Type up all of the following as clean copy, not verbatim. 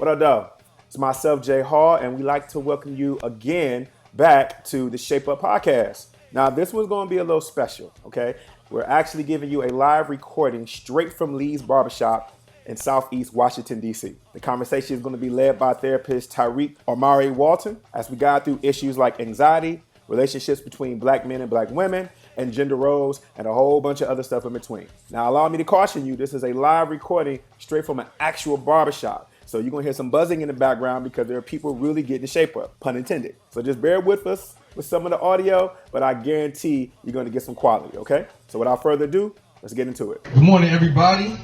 What up, though? It's myself, Jay Hall, and we like to welcome you again back to the Shape Up Podcast. Now, this one's going to be a little special, okay? We're actually giving you a live recording straight from Lee's Barbershop in Southeast Washington, D.C. The conversation is going to be led by therapist Tariiq Omari Walton as we guide through issues like anxiety, relationships between black men and black women, and gender roles, and a whole bunch of other stuff in between. Now, allow me to caution you, this is a live recording straight from an actual barbershop. So you're going to hear some buzzing in the background because there are people really getting shape up, pun intended. So just bear with us with some of the audio, but I guarantee you're going to get some quality, okay? So without further ado, let's get into it. Good morning, everybody.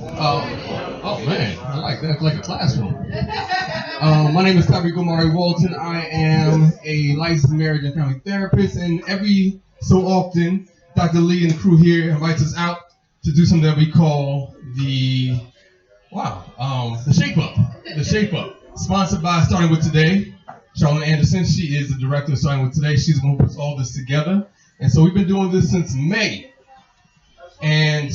Oh man, I like that. It's like a classroom. My name is Tariiq Omari Walton. I am a licensed marriage and family therapist, and every so often, Dr. Lee and the crew here invites us out to do something that we call the Shape Up. The Shape Up. Sponsored by Starting With Today. Charlyn Anderson, she is the director of Starting With Today. She's the one who puts all this together. And so we've been doing this since May. And,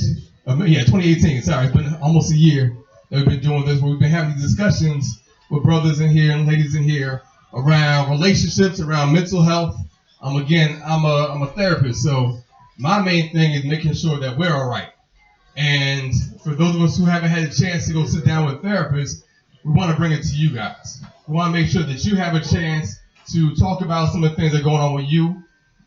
2018, sorry, it's been almost a year that we've been doing this, where we've been having these discussions with brothers in here and ladies in here around relationships, around mental health. Again, I'm a therapist, so my main thing is making sure that we're all right. And for those of us who haven't had a chance to go sit down with therapists, we want to bring it to you guys. We want to make sure that you have a chance to talk about some of the things that are going on with you,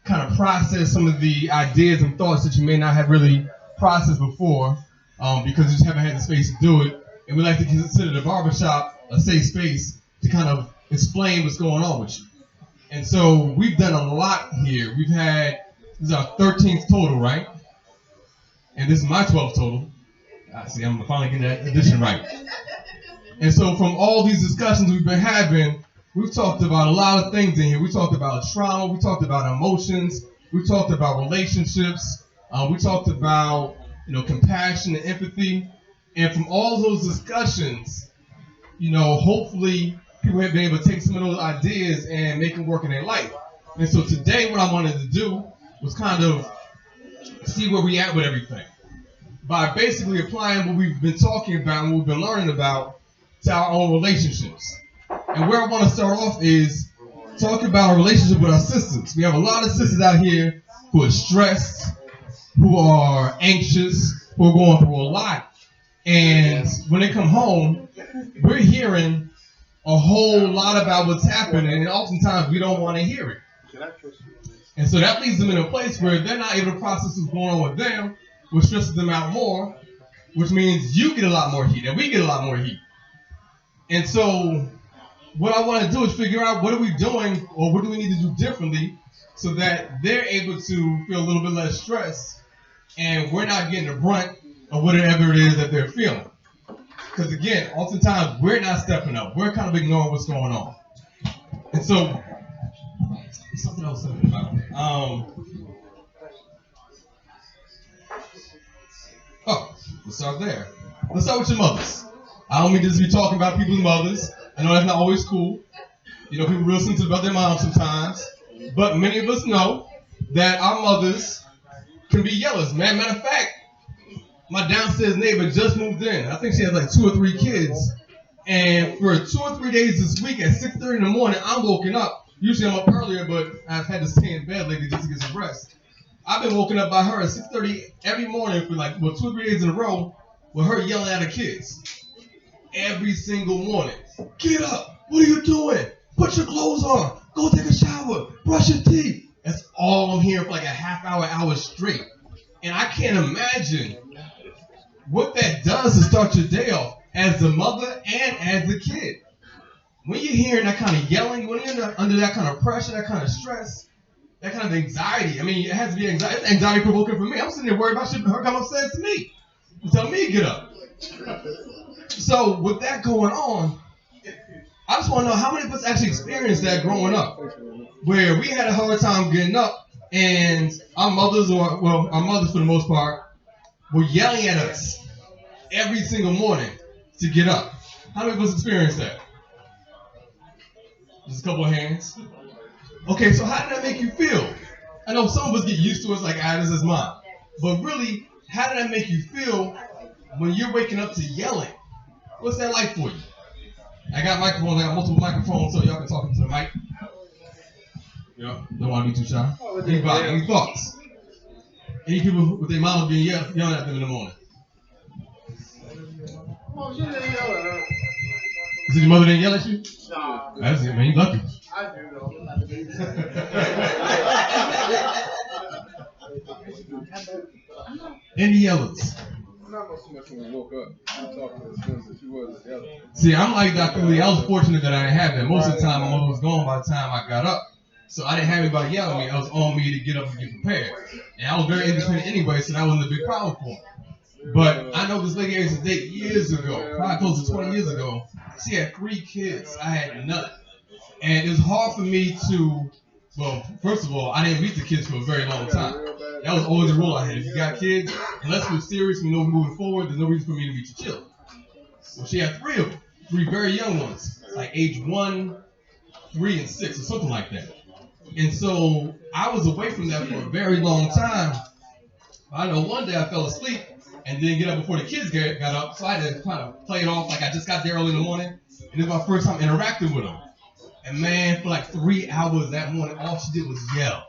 kind of process some of the ideas and thoughts that you may not have really processed before because you just haven't had the space to do it. And we like to consider the barbershop a safe space to kind of explain what's going on with you. And so we've done a lot here. This is our 13th total, right? And this is my 12th total. See, I'm finally getting that addition right. And so from all these discussions we've been having, we've talked about a lot of things in here. We talked about trauma. We talked about emotions. We talked about relationships. We talked about, compassion and empathy. And from all those discussions, hopefully people have been able to take some of those ideas and make them work in their life. And so today what I wanted to do was kind of see where we at with everything by basically applying what we've been talking about and what we've been learning about to our own relationships. And where I want to start off is talking about our relationship with our sisters. We have a lot of sisters out here who are stressed, who are anxious, who are going through a lot. And when they come home, we're hearing a whole lot about what's happening, and oftentimes we don't want to hear it. And so that leaves them in a place where they're not able to process what's going on with them, which stresses them out more, which means you get a lot more heat, and we get a lot more heat. And so what I want to do is figure out what are we doing, or what do we need to do differently so that they're able to feel a little bit less stress, and we're not getting the brunt of whatever it is that they're feeling. Because again, oftentimes we're not stepping up. We're kind of ignoring what's going on. And so, something else to think about. Let's start there. Let's start with your mothers. I don't mean to just be talking about people's mothers. I know that's not always cool. People real sensitive about their moms sometimes. But many of us know that our mothers can be yellers. Matter of fact, my downstairs neighbor just moved in. I think she has like 2 or 3 kids. And for 2 or 3 days this week at 6:30 in the morning, I'm woken up. Usually I'm up earlier, but I've had to stay in bed lately just to get some rest. I've been woken up by her at 6:30 every morning for 2 or 3 days in a row with her yelling at her kids. Every single morning. Get up. What are you doing? Put your clothes on. Go take a shower. Brush your teeth. That's all I'm hearing for like a half hour straight. And I can't imagine what that does to start your day off as the mother and as the kid. When you're hearing that kind of yelling, when you're under that kind of pressure, that kind of stress, that kind of anxiety, it has to be anxiety provoking for me. I'm sitting there worried about her coming upstairs to me and telling me to get up. So with that going on, I just want to know how many of us actually experienced that growing up, where we had a hard time getting up, and our mothers for the most part, were yelling at us every single morning to get up. How many of us experienced that? Just a couple of hands. Okay, so how did that make you feel? I know some of us get used to it, like, this is mine. But really, how did that make you feel when you're waking up to yelling? What's that like for you? I got microphones. I got multiple microphones, so y'all can talk into the mic. Yeah, don't want to be too shy. Anybody? Any thoughts? Any people with their mama being yelling at them in the morning? Oh, she didn't yell at her. Is it your mother didn't yell at you? Nah. That's it, man. You lucky. I do, though. Any yellers? Not so much when we woke up. I talked to her as soon as she was yelling. See, I'm like Dr. Lee. I was fortunate that I didn't have that. Most of the time, my mother was gone by the time I got up. So I didn't have anybody yelling at me. It was on me to get up and get prepared. And I was very independent anyway, so that wasn't a big problem for me. But I know this lady I used to date years ago, probably close to 20 years ago. She had 3 kids. I had none. And it was hard for me to, well, first of all, I didn't meet the kids for a very long time. That was always the rule I had. If you got kids, unless we're serious, we know we're moving forward, there's no reason for me to meet your children. Well, she had 3 of them, 3 very young ones, like age 1, 3, and 6, or something like that. And so I was away from that for a very long time. I know one day I fell asleep and didn't get up before the kids got up, so I had to kind of play it off like I just got there early in the morning. And it was my first time interacting with them. And man, for like 3 hours that morning, all she did was yell.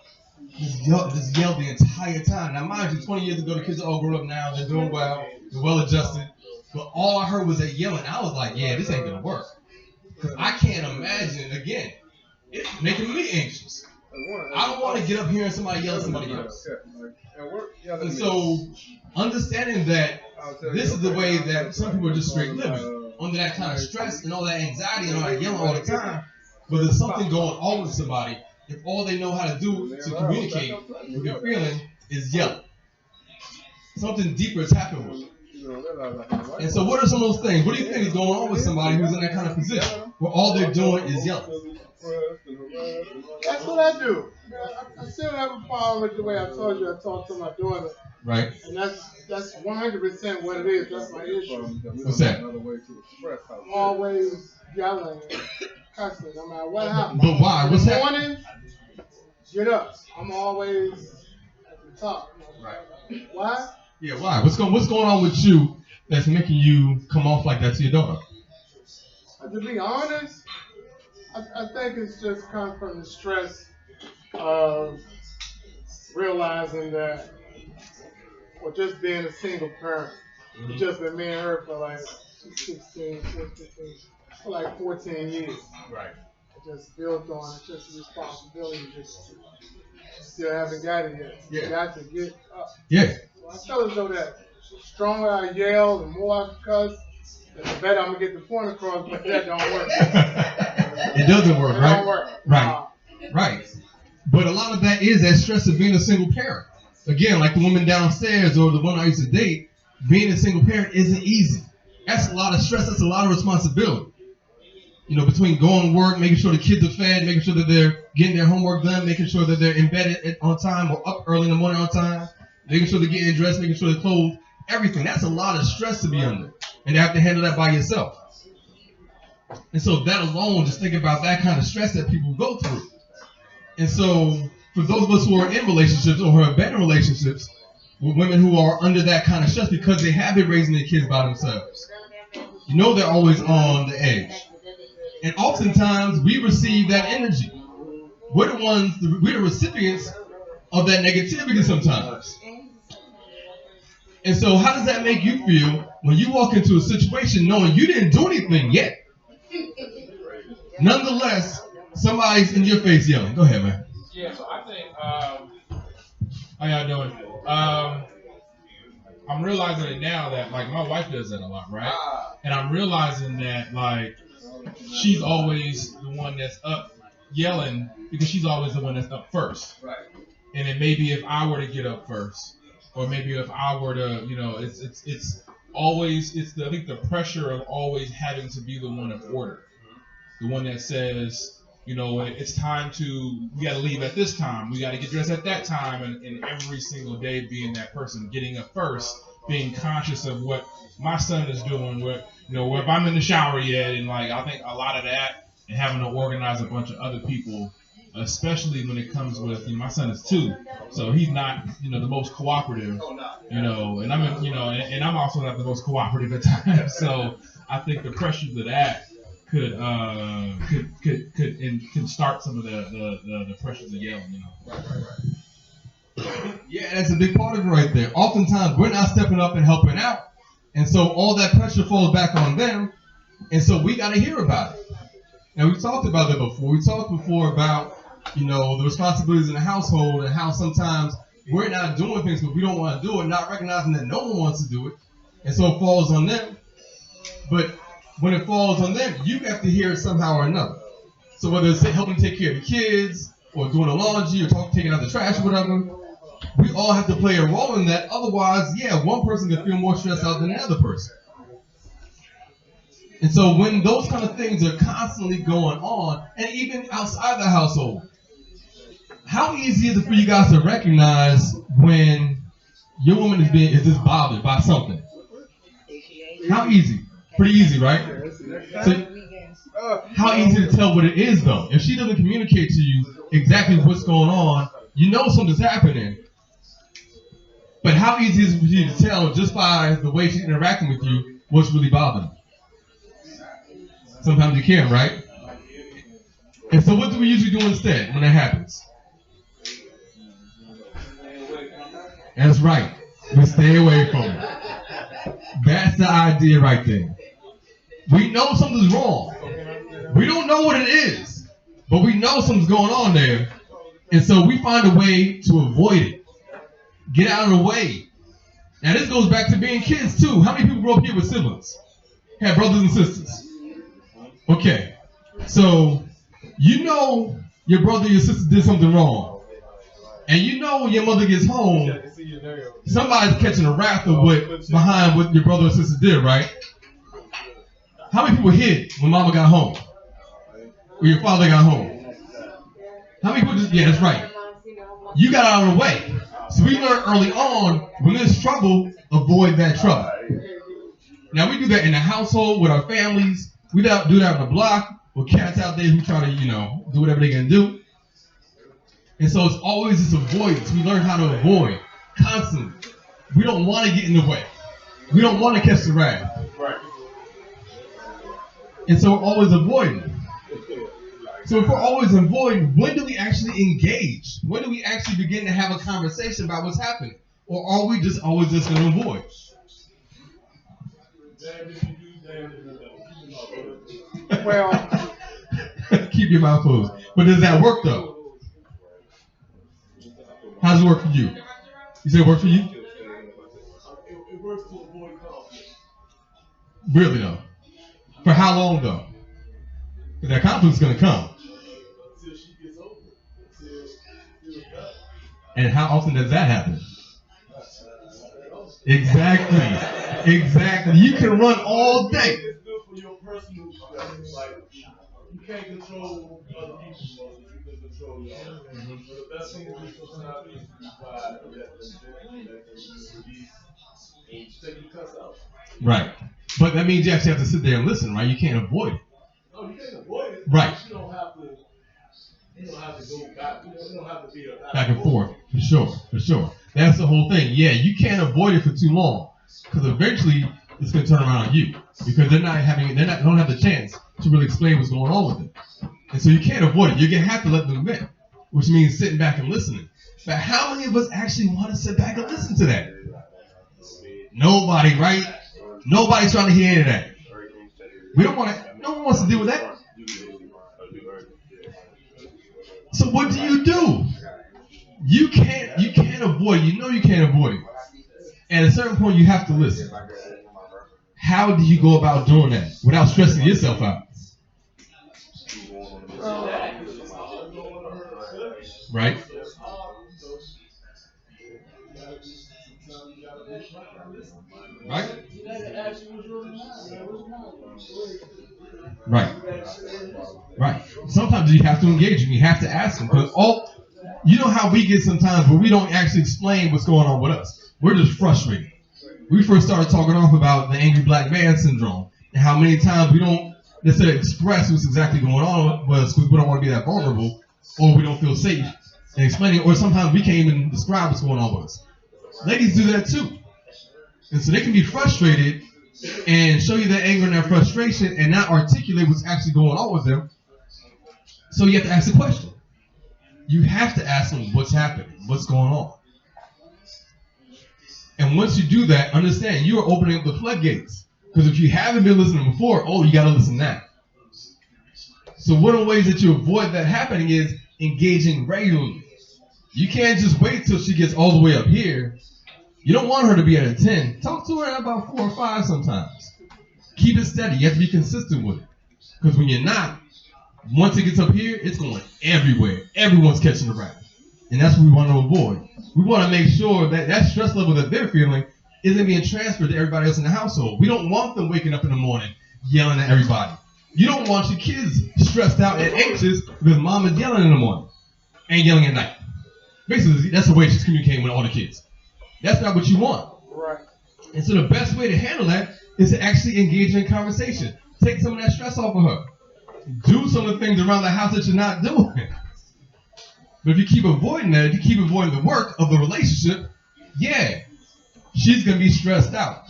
Just yelled the entire time. Now, mind you, 20 years ago, the kids are all grown up now. They're doing well. They're well adjusted. But all I heard was that yelling. I was like, yeah, this ain't going to work. Because I can't imagine, again, it's making me anxious. I don't want to get up here and somebody yell at somebody else. And so, understanding that this is the way that some people are just straight living, under that kind of stress and all that anxiety and all that yelling all the time, but there's something going on with somebody if all they know how to do to communicate what they're feeling is yell. Something deeper has happened with them. And so what are some of those things? What do you think is going on with somebody who's in that kind of position where all they're doing is yelling? That's what I do. I still have a problem with the way I told you I talk to my daughter. Right. And that's 100% what it is. That's my issue. What's that? I'm always yelling and cussing, no matter what happens. But why? What's that? In the morning, get up. I'm always at the top. Right. Why? Yeah, why? What's going on with you that's making you come off like that to your daughter? To be honest, I think it's just come from the stress of realizing that, or just being a single parent. It's just been me and her for like 16, for like 14 years. Right. I just built on it, just responsibility, just still haven't got it yet. Yeah. You got to get up. Yeah. So I feel as though that the stronger I yell, the more I cuss, the better I'm going to get the point across, but that don't work. It doesn't work, right? It don't work. Right. Right. But a lot of that is that stress of being a single parent. Again, like the woman downstairs or the one I used to date, being a single parent isn't easy. That's a lot of stress. That's a lot of responsibility. You know, between going to work, making sure the kids are fed, making sure that they're getting their homework done, making sure that they're in bed on time or up early in the morning on time, making sure they're getting dressed, making sure they're clothed, everything. That's a lot of stress to be under. And you have to handle that by yourself. And so that alone, just think about that kind of stress that people go through. And so for those of us who are in relationships or who have been in relationships with women who are under that kind of stress because they have been raising their kids by themselves, you know they're always on the edge. And oftentimes we receive that energy. We're the recipients of that negativity sometimes. And so how does that make you feel when you walk into a situation knowing you didn't do anything yet? Nonetheless, somebody's in your face yelling. Go ahead, man. Yeah, so I think, how y'all doing? I'm realizing it now that, like, my wife does that a lot, right? And I'm realizing that, like, she's always the one that's up yelling because she's always the one that's up first. Right. And then maybe if I were to get up first, or maybe if I were to, you know, it's always, I think the pressure of always having to be the one of order. The one that says, you know, it's time we got to leave at this time. We got to get dressed at that time. And every single day being that person, getting up first, being conscious of what my son is doing, what, you know, if I'm in the shower yet. And like, I think a lot of that and having to organize a bunch of other people, especially when it comes with, you know, my son is 2. So he's not, you know, the most cooperative, you know, and I'm, you know, and I'm also not the most cooperative at times. So I think the pressures of that can start some of the pressures of yelling, you know. Right. Yeah, that's a big part of it right there. Oftentimes we're not stepping up and helping out, and so all that pressure falls back on them, and so we got to hear about it. And we talked about that before. We talked before about, you know, the responsibilities in the household and how sometimes we're not doing things because we don't want to do it, not recognizing that no one wants to do it, and so it falls on them. But when it falls on them, you have to hear it somehow or another. So whether it's helping take care of the kids, or doing the laundry, or taking out the trash, or whatever, we all have to play a role in that. Otherwise, yeah, one person can feel more stressed out than the other person. And so when those kind of things are constantly going on, and even outside the household, how easy is it for you guys to recognize when your woman is just bothered by something? How easy? Pretty easy, right? So, how easy to tell what it is, though? If she doesn't communicate to you exactly what's going on, you know something's happening. But how easy is it for you to tell just by the way she's interacting with you what's really bothering you? Sometimes you can't, right? And so what do we usually do instead when that happens? That's right. We stay away from it. That's the idea right there. We know something's wrong. We don't know what it is, but we know something's going on there. And so we find a way to avoid it. Get out of the way. Now this goes back to being kids too. How many people grew up here with siblings? Had brothers and sisters? Okay. So you know your brother or your sister did something wrong. And you know when your mother gets home, somebody's catching a wrath of behind what your brother or sister did, right? How many people hid when mama got home? Or your father got home? How many people just, yeah, that's right. You got out of the way. So we learned early on, when there's trouble, avoid that trouble. Now we do that in the household, with our families. We don't do that on the block, with cats out there who try to, do whatever they can do. And so it's always this avoidance. We learn how to avoid constantly. We don't want to get in the way. We don't want to catch the wrath. Right. And so we're always avoiding. So if we're always avoiding, when do we actually engage? When do we actually begin to have a conversation about what's happening? Or are we just always just going to avoid? Well, keep your mouth closed. But does that work though? How does it work for you? You said it works for you? it works to avoid conflict. Really though? For how long though? Because that conflict's going to come. Until she gets over it. Until it's done. And how often does that happen? Exactly. Exactly. You can run all day. It's good for your personal stress. Like, you can't control other people's emotions. You can control your own. So the best thing to do sometimes is to be quiet and let them release and take your cuss out. Right. But that means you actually have to sit there and listen, right? You can't avoid it. No, you can't avoid it. Right. You don't have to. You don't have to go back. You don't have to be a Back and forth. For sure. That's the whole thing. Yeah, you can't avoid it for too long. Because eventually it's going to turn around on you. Because they don't have the chance to really explain what's going on with it. And so you can't avoid it. You're going to have to let them vent. Which means sitting back and listening. But how many of us actually want to sit back and listen to that? Nobody, right? Nobody's trying to hear any of that. We don't want to. No one wants to deal with that. So what do? You can't avoid it. You know you can't avoid it. At a certain point, you have to listen. How do you go about doing that without stressing yourself out? Right? Right? Right. Sometimes you have to engage them. You have to ask them. Because you know how we get sometimes where we don't actually explain what's going on with us. We're just frustrated. We first started talking off about the angry black man syndrome and how many times we don't necessarily express what's exactly going on with us because we don't want to be that vulnerable or we don't feel safe in explaining it, or sometimes we can't even describe what's going on with us. Ladies do that too. And so they can be frustrated and show you that anger and that frustration and not articulate what's actually going on with them. So you have to ask the question. You have to ask them what's happening, what's going on. And once you do that, understand you are opening up the floodgates. Because if you haven't been listening before, you got to listen now. So one of the ways that you avoid that happening is engaging regularly. You can't just wait till she gets all the way up here. You don't want her to be at a 10. Talk to her at about 4 or 5 sometimes. Keep it steady. You have to be consistent with it. Because when you're not, once it gets up here, it's going everywhere. Everyone's catching the rabbit. And that's what we want to avoid. We want to make sure that that stress level that they're feeling isn't being transferred to everybody else in the household. We don't want them waking up in the morning yelling at everybody. You don't want your kids stressed out and anxious because mom is yelling in the morning and yelling at night. Basically, that's the way she's communicating with all the kids. That's not what you want. Right. And so the best way to handle that is to actually engage in conversation. Take some of that stress off of her. Do some of the things around the house that you're not doing. But if you keep avoiding that, if you keep avoiding the work of the relationship, she's going to be stressed out.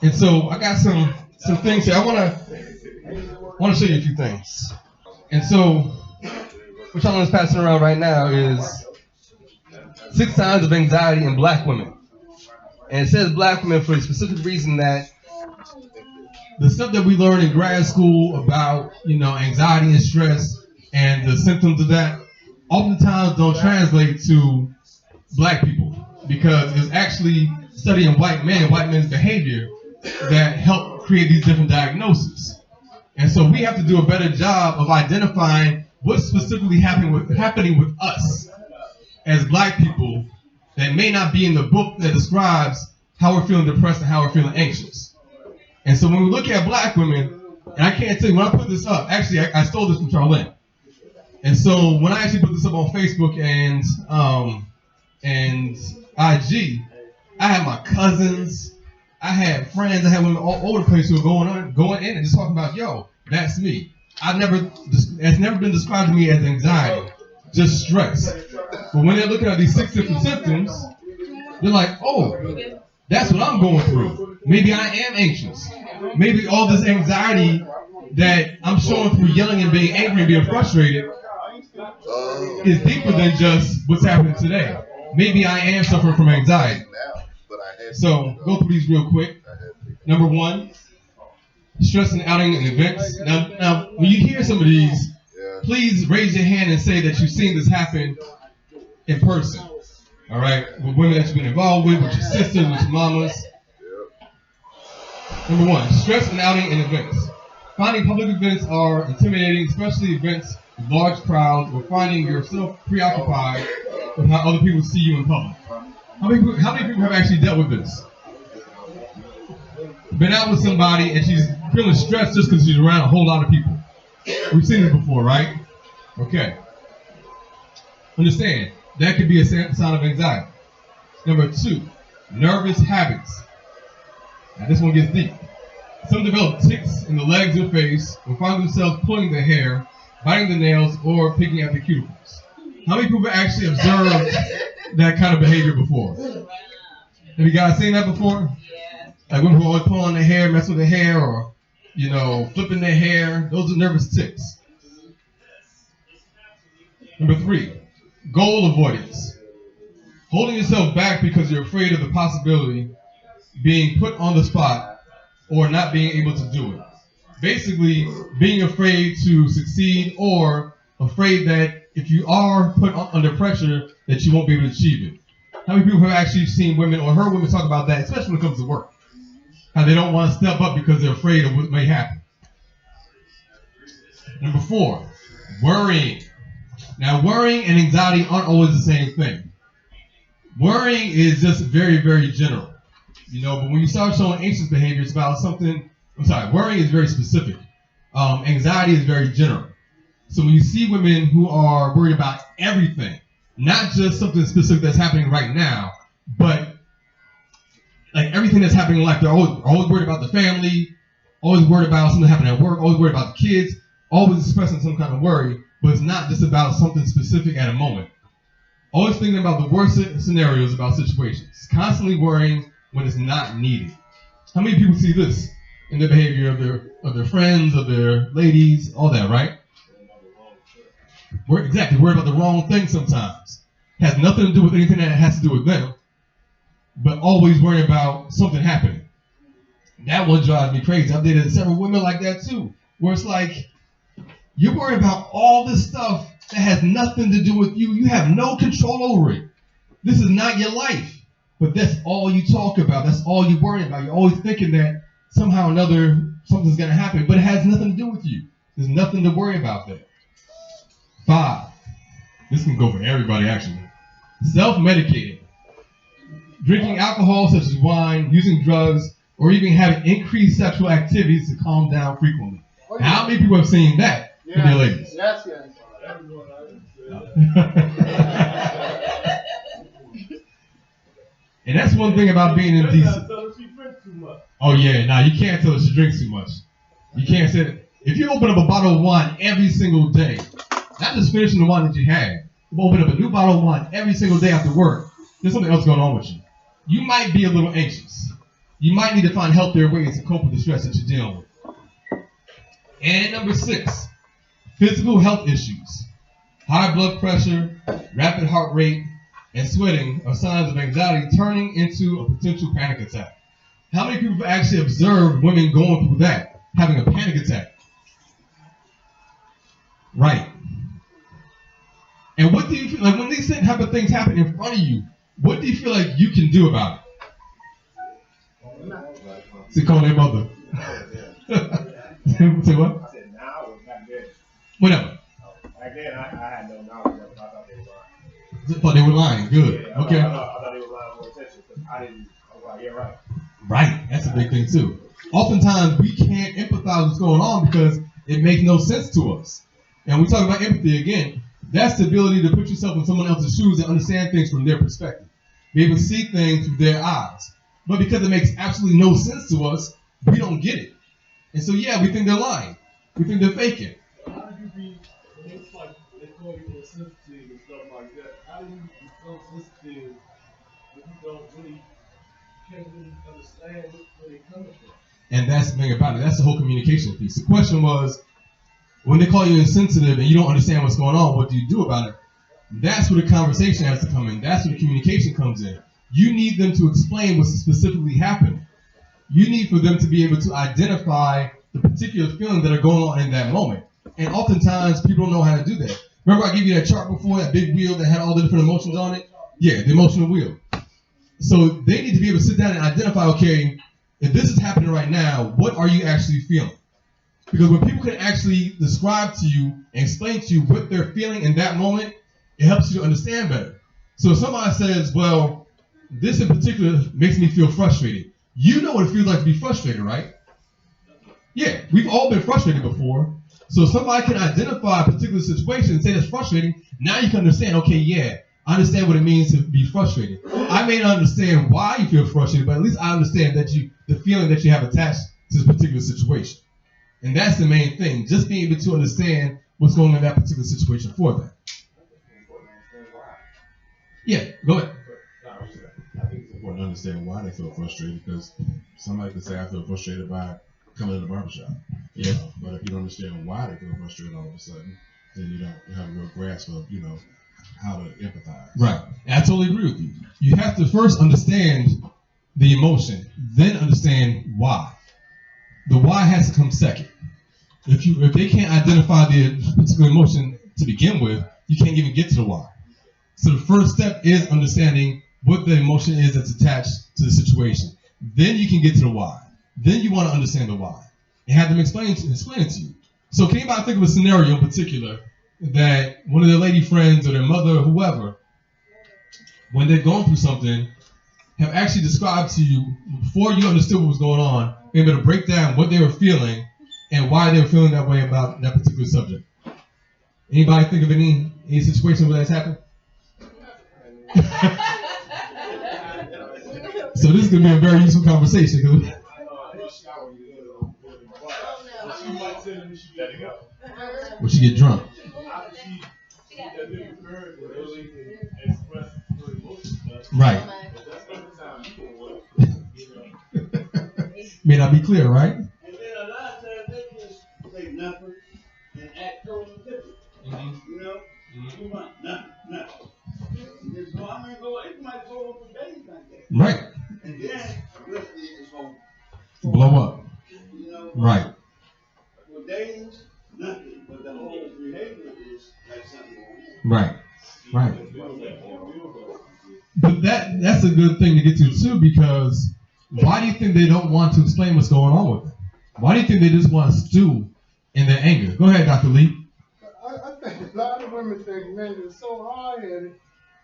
And so I got some things here. I want to show you a few things. And so what Charlyn is passing around right now is 6 signs of anxiety in black women. And it says black women for the specific reason that the stuff that we learn in grad school about, anxiety and stress and the symptoms of that oftentimes don't translate to black people because it's actually studying white men's behavior that help create these different diagnoses. And so we have to do a better job of identifying what's specifically happening with us as black people that may not be in the book that describes how we're feeling depressed and how we're feeling anxious. And so when we look at black women, and I can't tell you, when I put this up, actually I stole this from Charlyn. And so when I actually put this up on Facebook and IG, I had my cousins, I had friends, I had women all over the place who were going in and just talking about, that's me. It's never been described to me as anxiety, just stress. But when they're looking at these 6 different symptoms, they're like, that's what I'm going through. Maybe I am anxious. Maybe all this anxiety that I'm showing through yelling and being angry and being frustrated is deeper than just what's happening today. Maybe I am suffering from anxiety. So go through these real quick. Number 1, stress and outing and events. Now, when you hear some of these, please raise your hand and say that you've seen this happen in person. All right, with women that you've been involved with your sisters, with your mamas. Number 1, stress and outing and events. Finding public events are intimidating, especially events with large crowds, or finding yourself preoccupied with how other people see you in public. How many people have actually dealt with this? Been out with somebody and she's feeling stressed just because she's around a whole lot of people. We've seen this before, right? Okay. Understand, that could be a sign of anxiety. Number 2, nervous habits. Now this one gets deep. Some develop tics in the legs or face or find themselves pulling their hair, biting the nails, or picking at the cuticles. How many people have actually observed that kind of behavior before? Have you guys seen that before? Yeah. Like women who always pull on their hair, mess with their hair, or flipping their hair. Those are nervous tics. Number 3, goal avoidance. Holding yourself back because you're afraid of the possibility being put on the spot or not being able to do it. Basically, being afraid to succeed or afraid that if you are put under pressure that you won't be able to achieve it. How many people have actually seen women or heard women talk about that, especially when it comes to work? How they don't want to step up because they're afraid of what may happen. Number 4, worrying. Now, worrying and anxiety aren't always the same thing. Worrying is just very, very general. But when you start showing anxious behavior, it's about something. Worrying is very specific. Anxiety is very general. So when you see women who are worried about everything, not just something specific that's happening right now, but like everything that's happening in life, they're always worried about the family, always worried about something happening at work, always worried about the kids, always expressing some kind of worry, but it's not just about something specific at a moment. Always thinking about the worst scenarios about situations. Constantly worrying when it's not needed. How many people see this in the behavior of their friends, of their ladies, all that, right? We're worried about the wrong thing sometimes. Has nothing to do with anything that has to do with them, but always worrying about something happening. That one drives me crazy. I've dated several women like that too, where it's like, you're worried about all this stuff that has nothing to do with you. You have no control over it. This is not your life. But that's all you talk about. That's all you worry about. You're always thinking that somehow or another something's going to happen, but it has nothing to do with you. There's nothing to worry about there. 5. This can go for everybody, actually. Self-medicating. Drinking alcohol such as wine, using drugs, or even having increased sexual activities to calm down frequently. How many people have seen that in their ladies? Yes. And that's one thing about being indecent. Oh yeah, now you can't tell her she drinks too much. You can't say that. If you open up a bottle of wine every single day, not just finishing the one that you had, you open up a new bottle of wine every single day after work, there's something else going on with you. You might be a little anxious. You might need to find healthier ways to cope with the stress that you're dealing with. And number 6, physical health issues. High blood pressure, rapid heart rate, and sweating are signs of anxiety turning into a potential panic attack. How many people have actually observed women going through that, having a panic attack? Right. And what do you feel like when these type of things happen in front of you? What do you feel like you can do about it? Say, call their mother. Say what? I said now or back then? Whatever. Back then, I had no knowledge of it. I thought they were lying. Thought they were lying. Good. Yeah, Okay. I thought they were lying for attention because I was like, yeah, right. Right. That's a big thing too. Oftentimes we can't empathize with what's going on because it makes no sense to us. And we talk about empathy again. That's the ability to put yourself in someone else's shoes and understand things from their perspective. Be able to see things through their eyes. But because it makes absolutely no sense to us, we don't get it. And so yeah, we think they're lying. We think they're faking. How do you be, it's like they call you sensitive and stuff like that. How do you be so sensitive if you don't really, can't really understand where they're coming from? And that's the thing about it. That's the whole communication piece. The question was, when they call you insensitive and you don't understand what's going on, what do you do about it? That's where the conversation has to come in. That's where the communication comes in. You need them to explain what's specifically happening. You need for them to be able to identify the particular feelings that are going on in that moment. And oftentimes, people don't know how to do that. Remember I gave you that chart before, that big wheel that had all the different emotions on it? Yeah, the emotional wheel. So they need to be able to sit down and identify, okay, if this is happening right now, what are you actually feeling? Because when people can actually describe to you and explain to you what they're feeling in that moment, it helps you to understand better. So if somebody says, well, this in particular makes me feel frustrated. You know what it feels like to be frustrated, right? Yeah, we've all been frustrated before. So if somebody can identify a particular situation and say that's frustrating, now you can understand, okay, yeah, I understand what it means to be frustrated. I may not understand why you feel frustrated, but at least I understand that the feeling that you have attached to this particular situation. And that's the main thing, just being able to understand what's going on in that particular situation for that. Yeah, go ahead. I think it's important to understand why they feel frustrated, because somebody could say, I feel frustrated by coming to the barbershop. Yeah. But if you don't understand why they feel frustrated all of a sudden, then you don't have a real grasp of, how to empathize. Right. And I totally agree with you. You have to first understand the emotion, then understand why. The why has to come second. If they can't identify the particular emotion to begin with, you can't even get to the why. So the first step is understanding what the emotion is that's attached to the situation. Then you can get to the why. Then you want to understand the why and have them explain it to you. So can anybody think of a scenario in particular that one of their lady friends or their mother or whoever, when they're going through something, have actually described to you before you understood what was going on, able to break down what they were feeling and why they were feeling that way about that particular subject? Anybody think of any situation where that's happened? So this is going to be a very useful conversation. When she get drunk. Right. May not be clear, right? And then a lot of times they just say nothing and act totally different. You know? You want nothing. And so I mean, it might go on for days like that. Right. And then eventually it's going To blow up. you know? Right. For days, nothing. But the whole behavior is like something going on. Right. Right. But that's a good thing to get to too, because why do you think they don't want to explain what's going on with them? Why do you think they just want to stew in their anger? Go ahead, Dr. Lee. I think a lot of women think men are so hard-headed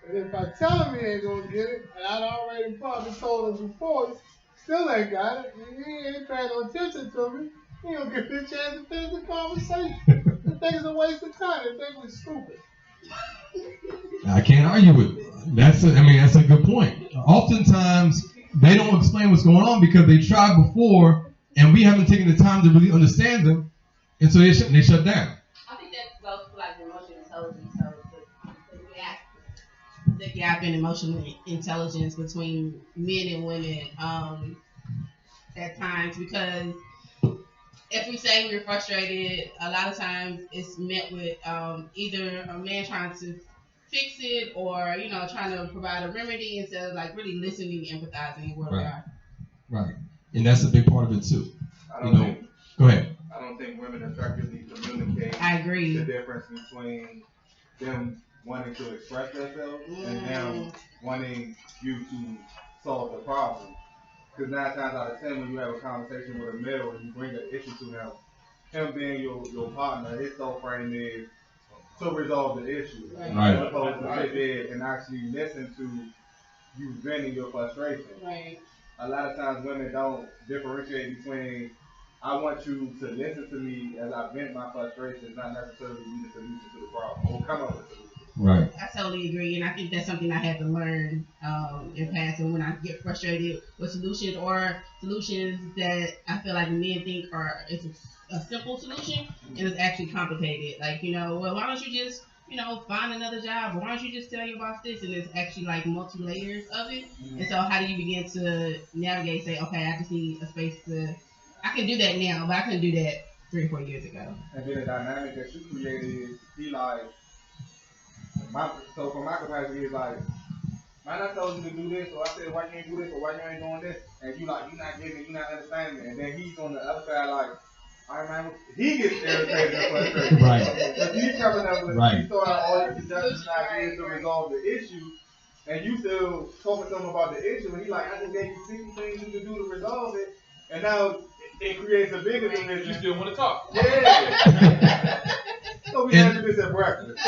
that if I tell him he ain't gonna get it, and I'd already probably told him before, he still ain't got it, and he ain't paying no attention to me, he ain't gonna give me a chance to finish the conversation. They think it's a waste of time. They think we're stupid. I can't argue with it. That's a good point. Oftentimes, they don't explain what's going on because they tried before, and we haven't taken the time to really understand them, and so they shut down. I think that goes to like emotional intelligence. So the gap in emotional intelligence between men and women at times, because if we say we're frustrated, a lot of times it's met with either a man trying to fix it or, trying to provide a remedy instead of like really listening, empathizing where we are. Right. And that's a big part of it too. Go ahead. I don't think women effectively communicate. I agree. The difference between them wanting to express themselves and them wanting you to solve the problem. Because 9 times out of 10, when you have a conversation with a male and you bring an issue to him being your partner, his sole frame is to resolve the issue. Right. As opposed to sit there and actually listen to you venting your frustration. Right. A lot of times women don't differentiate between I want you to listen to me as I vent my frustrations, not necessarily be the solution to the problem or come up with a solution. Right. I totally agree, and I think that's something I had to learn in passing when I get frustrated with solutions that I feel like men think it's a simple solution and it's actually complicated. Like, well, why don't you just find another job, or why don't you just tell your boss this? And it's actually like multi layers of it. And so how do you begin to navigate? Say, okay, I just need a space I can do that now, but I couldn't do that 3 or 4 years ago. And then the dynamic that you created is so from my capacity is like, man, I told you to do this, or I said why you ain't do this, or why you ain't doing this, and you not getting it, you not understanding it, and then he's on the other side like, all right, man, he gets irritated and frustrated. Right. Because he's coming up with Right. he thought out all these suggestions and ideas to resolve the issue, and you still talking to him about the issue, and he's like, I just gave you 50 things you can do to resolve it, and now it creates a bigger division. You still want to talk? Yeah. So we had this at breakfast.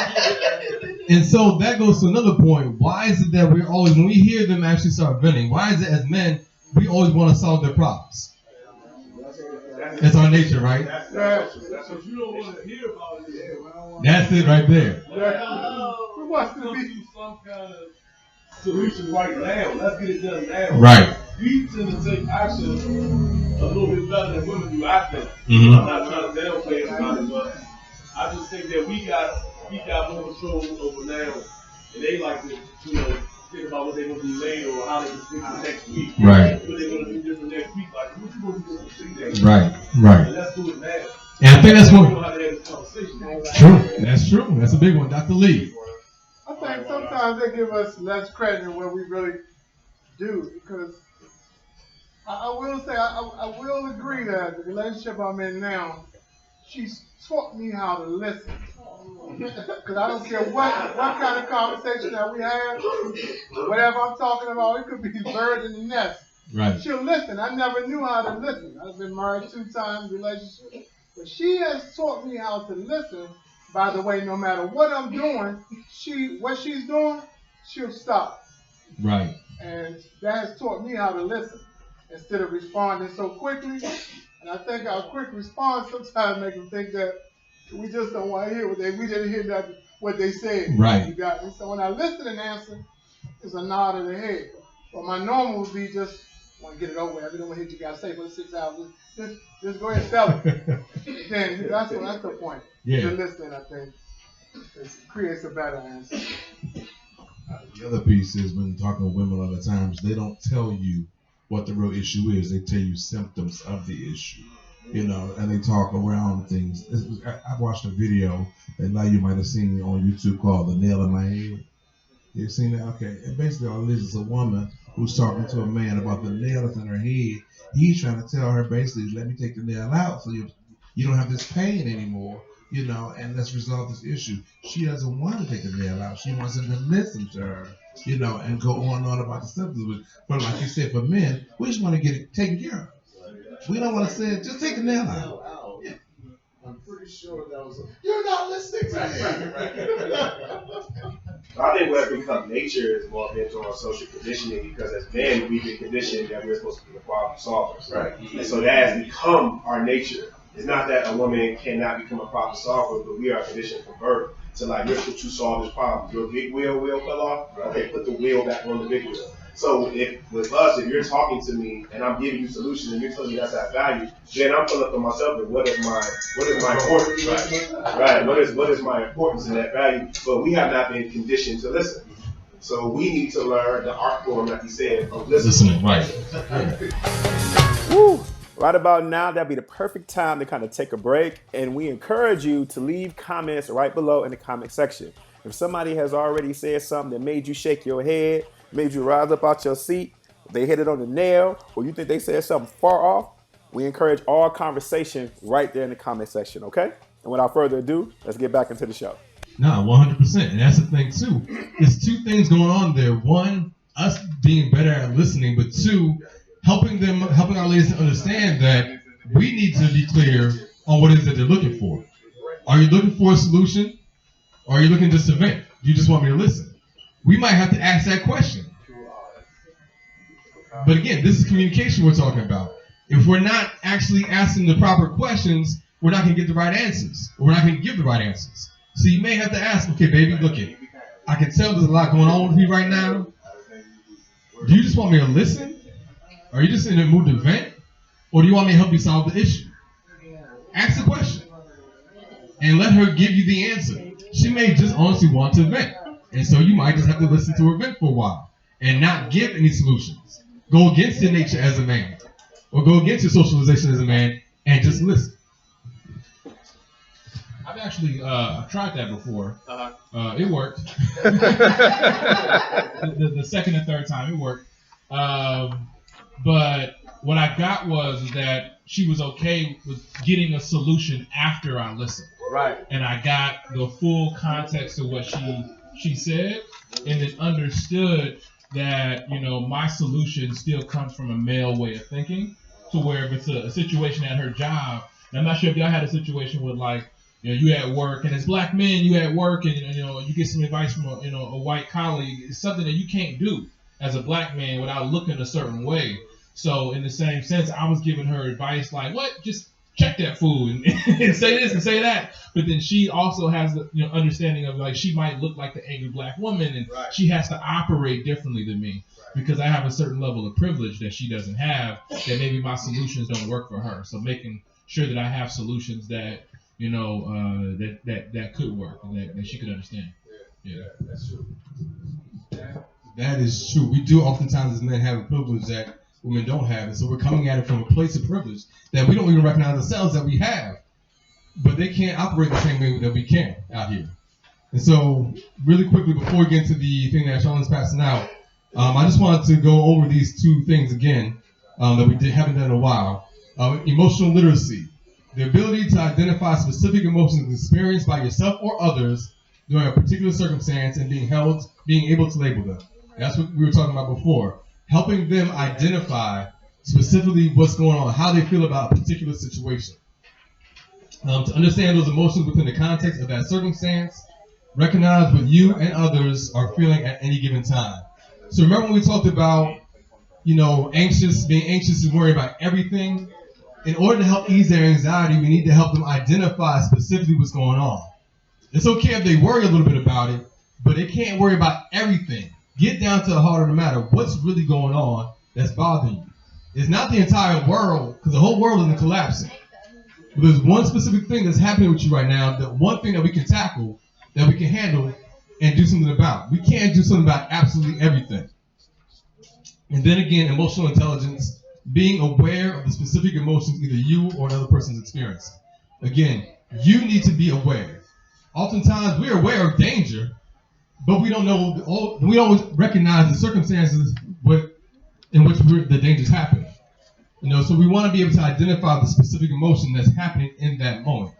And so that goes to another point. Why is it that we're always, when we hear them actually start venting, why is it as men, we always want to solve their problems? That's our nature, right? That's what you don't want to hear about it. That's it right there. We want to be some kind of solution right now. Let's get it done now. Right. We tend to take action a little bit better than women do, I think. Mm-hmm. I'm not trying to downplay anybody, but I just think that we got more control over now, and they like to, think about what they're going to do later or how they can fix it next week. Right. What they're going to do different next week. Like, what you going to do different next week? Right. And let's do it now. And I think that's We what. know how to have this conversation. True. That's true. That's a big one. Dr. Lee. I think sometimes they give us less credit than what we really do, because I will say, I will agree that the relationship I'm in now, she's taught me how to listen. Because I don't care what kind of conversation that we have, whatever I'm talking about, it could be birds in the nest. Right. She'll listen. I never knew how to listen. I've been married 2 times, relationship. But she has taught me how to listen. By the way, no matter what I'm doing, what she's doing, she'll stop. Right. And that has taught me how to listen instead of responding so quickly. And I think our quick response sometimes makes them think that we just don't want to hear we didn't hear what they said. Right. You got me? So when I listen and answer, it's a nod of the head. But my normal would be just want to get it over with. I don't want to hear what you got to say for 6 hours. Just go ahead and tell it. Then that's the point. Yeah. To listen, I think, it creates a better answer. The other piece is when talking to women, a lot of times they don't tell you what the real issue is. They tell you symptoms of the issue, and they talk around things. I watched a video that now you might have seen on YouTube called "The Nail in My Head." You've seen that? Okay. And basically all this is a woman who's talking to a man about the nail that's in her head. He's trying to tell her basically, let me take the nail out so you don't have this pain anymore, and let's resolve this issue. She doesn't want to take the nail out. She wants him to listen to her, and go on and on about the symptoms. But like you said, for men, we just want to get it taken care of. We don't want to say, just take the nail out. Yeah. I'm pretty sure that was you're not listening to me. I think what becomes nature is more based on social conditioning, because as men, we've been conditioned that we're supposed to be the problem solvers. Right. And so that has become our nature. It's not that a woman cannot become a problem solver, but we are conditioned from birth to like, you're supposed to solve this problem. Your big wheel fell off? Okay, put the wheel back on the big wheel. So if you're talking to me and I'm giving you solutions and you're telling me that's that value, then I'm pulling up for myself and what is my importance? Right. What is my importance in that value? But we have not been conditioned to listen. So we need to learn the art form, like you said, of listening. Right. Woo. Right about now, that'd be the perfect time to kind of take a break, and we encourage you to leave comments right below in the comment section. If somebody has already said something that made you shake your head, made you rise up out your seat, they hit it on the nail, or you think they said something far off, we encourage all conversation right there in the comment section, okay? And without further ado, let's get back into the show. No, 100%. And that's the thing, too. There's two things going on there. One, us being better at listening, but two, helping our ladies to understand that we need to be clear on what it is that they're looking for. Are you looking for a solution? Or are you looking just to vent? Do you just want me to listen? We might have to ask that question. But again, this is communication we're talking about. If we're not actually asking the proper questions, we're not going to get the right answers. Or we're not going to give the right answers. So you may have to ask, okay, baby, look it. I can tell there's a lot going on with me right now. Do you just want me to listen? Are you just in the mood to vent? Or do you want me to help you solve the issue? Ask the question. And let her give you the answer. She may just honestly want to vent. And so you might just have to listen to her vent for a while and not give any solutions. Go against your nature as a man, or go against your socialization as a man, and just listen. I've actually tried that before. It worked. the second and third time, it worked. But what I got was that she was okay with getting a solution after I listened. Right. And I got the full context of what she said, and then understood that, my solution still comes from a male way of thinking, to where if it's a situation at her job, and I'm not sure if y'all had a situation with like, you at work, and as black men, you at work, and you get some advice from a white colleague. It's something that you can't do as a black man without looking a certain way. So in the same sense, I was giving her advice like, what? Just check that food and say this and say that. But then she also has the understanding of like, she might look like the angry black woman, and she has to operate differently than me because I have a certain level of privilege that she doesn't have, that maybe my solutions don't work for her. So making sure that I have solutions that that could work and that she could understand. Yeah, that's true. That is true. We do oftentimes as men have a privilege that women don't have, and so we're coming at it from a place of privilege that we don't even recognize ourselves that we have. But they can't operate the same way that we can out here. And so, really quickly, before we get into the thing that Charlyn's passing out, I just wanted to go over these two things again that we haven't done in a while. Emotional literacy. The ability to identify specific emotions experienced by yourself or others during a particular circumstance and being able to label them. That's what we were talking about before. Helping them identify specifically what's going on, how they feel about a particular situation. To understand those emotions within the context of that circumstance, recognize what you and others are feeling at any given time. So remember when we talked about, being anxious and worrying about everything? In order to help ease their anxiety, we need to help them identify specifically what's going on. It's okay if they worry a little bit about it, but they can't worry about everything. Get down to the heart of the matter. What's really going on that's bothering you? It's not the entire world, because the whole world isn't collapsing. But there's one specific thing that's happening with you right now, that one thing that we can tackle, that we can handle, and do something about. We can't do something about absolutely everything. And then again, emotional intelligence, being aware of the specific emotions either you or another person's experiencing. Again, you need to be aware. Oftentimes, we're aware of danger, but we don't know, we don't recognize the circumstances in which the dangers happen. So we want to be able to identify the specific emotion that's happening in that moment.